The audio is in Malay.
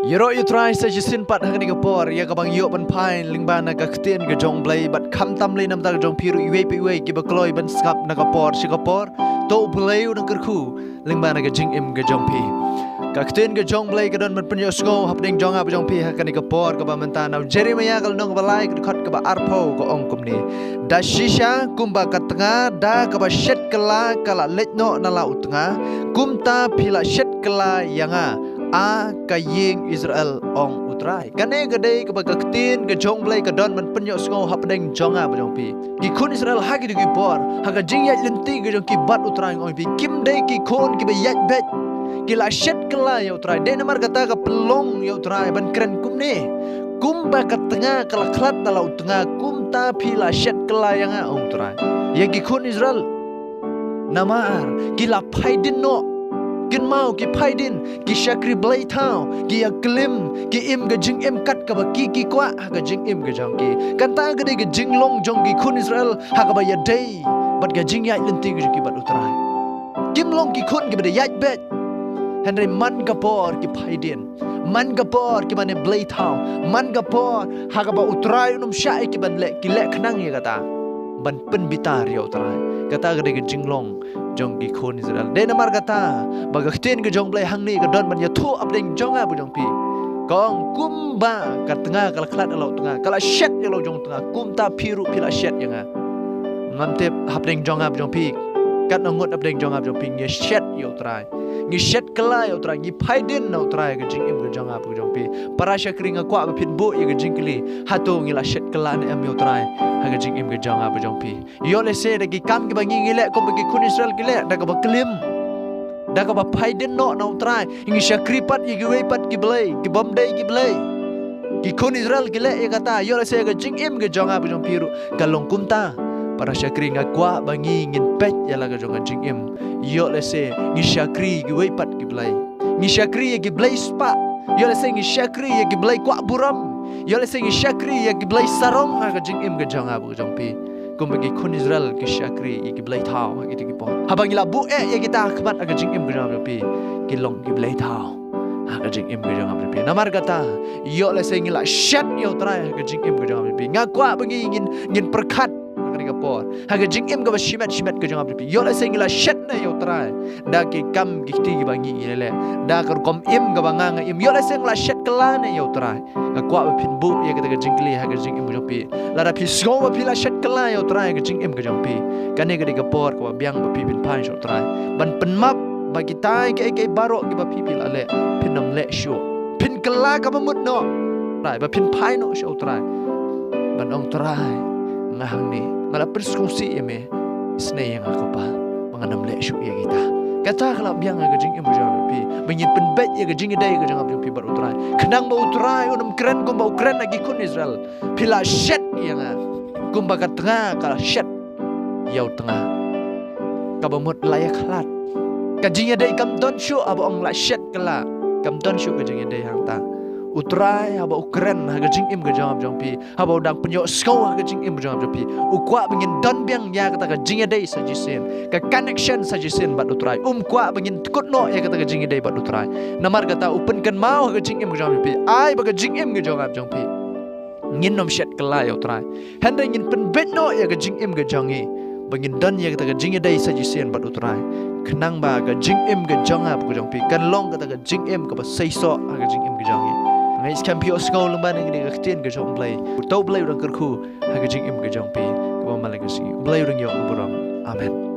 Yero you try sa jisin pat hang ni kapor ya kabang yo ban pain lingban na kaktin ga jong blay bat kham tam le nam ta jong piru iwe pi we ki ba kloi ban skap na kapor si kapor to blay na kerku lingban na ga jing im ga jong pi kaktin ga jong blay ga don man penyo sko hapding jong ap jong pi ha kan ni kapor ka ba man ta na jeremia kal nong balai ka khot ka ba arpo ko ong kum ni da shisha kumba katnga da ka ba shet kala kala letno na la utnga kumta phila shet kala yanga a kaying Israel ong utrai kane gade ka bagaktin ka jonglay ka don man penyo sngo hapdeng jonga bajong pi ki kun Israel hagi du por haga jingya lenti ga jong ki bat utrai ong pi kim de ki kon ki be yat bet ki la shet kala ya utrai de namar kata ka pelong ya utrai ban kren kum ne kum ba ka tengah kala klat dala utnga kum ta pi la shet kala yang ong utrai ya ki kun Israel namar ki la phaidin no kin mau ki phaidin ki shakri blai thau ki aklim ki im ga jing im kat ka ba ki kwa ga jing im ga jong ki kan ta ga de ga jing long jong ki kun Israel ha ga ba ya dei bat ga jing ya lenti ga ki bat utrai kim long ki kun ki ba de ya bet henry man ga por ki phaidin man ga por ki mane blai thau man ga por ha ga ba utrai num sha ki ban le ki le khnang ye ga ta ban pen bitar ya utrai kata ga de ga jing long jong ki khon Israel de namar kata bagaktin ke jong blai hang ni ka don ban ya thu apdeng jonga bu jong pi kong kumba ka tengah kala klat alo tengah kala shet alo jong tengah kumta phiru phila shet yanga ngamte hapdeng jonga bu jong pi kat ngot apdeng jonga bu jong pi nge shet yo trai ngi shet kala yo trai ngi phaidin no trai ka jing im ka jonga bu jong pi para shakring kwa ba phin bu ye ka jing kli hato ngi la shet kala ne am yo trai ha ka jing im ka jonga bu jong pi yo le se de ki kam ki ba ngi le ko ba ki kun Israel ki le da ka ba klim da ka ba phaidin no no trai ngi shakri pat ye ki we pat ki blai ki bom dei ki blai ki kun Israel ki le ye kata yo le se ka jing im ka jonga bu jong pi ru ka long kumta para shakri ngakwa bangi ngin pet ya la ka jong jing im yo le se ngi shakri ki we pat ki blai ngi shakri ye ki blai spa yo le se ngi shakri ye ki blai kwa buram yo le se ngi shakri ye ki blai sarong ha ka jing im ka jonga bu jong pi kum bagi kun Israel ki shakri ye ki blai thau ha ki po habang ila bu ye ki ta khmat ka jing im ka jonga pi ki long ki blai thau ha ka jing im ka jonga pi namar kata yo le se ngi la shat yo trai ha ka jing im ka jonga pi ngakwa bangi ngin perkhat por haga jing im ga shimet ka jong apri yo la sing la shet na yo trai da ki kam ki ti gi bangi ile da kar kom im ga banga im yo la sing la shet kala na yo trai ga kwa ba phin bu ye ga jing kli haga jing im jong pi la ra phi so ba phi la shet kala yo trai ga jing im ga jong pi kane ga ga por ko biang ba phi bin pan so trai ban pen map ba ki tai ke baro ki ba phi la le phin nam le shu phin kala ka ba mut no trai ba phin pai no so trai ban ong trai ngahang ni ngala persekusi ya me isne yang aku pa menganam le shu ya kita kata kalau biang ga jing im jang pi bengin penbet ya ga jing dai ga jang pi bar utrai kenang ba utrai unam keren ko ba ukren lagi kun Israel pila shet yang kum ba ka tengah kala shet yau tengah ka ba mut layak khat ka jing dai kam don shu aba ong la shet kala kam don shu ga jing dai hang ta utrai haba ukren haga jing im ga jam jong pi haba udang penyo sko haga jing im jam jong pi ukwa bengin don biang ya kata ga jing dai sajisen ka connection sajisen bat utrai kwa bengin kut no ya kata ga jing dai bat utrai namar kata open kan mau haga jing im jam pi ai baga jing im ga jong pi ngin nom shet kala ya utrai hande ngin pen bet no ya ga jing im ga jongi bengin don ya kata ga jing dai sajisen bat utrai kenang ba ga jing im ga jonga bu jong pi kan long kata ga jing im ka ba sai so haga jing im ga jongi ngai skam pio sko lumban ngi ga ktien ga jong play to play rang kerku ha ga jing im ga jong pi ka ba malagasi play rang yo buram amen.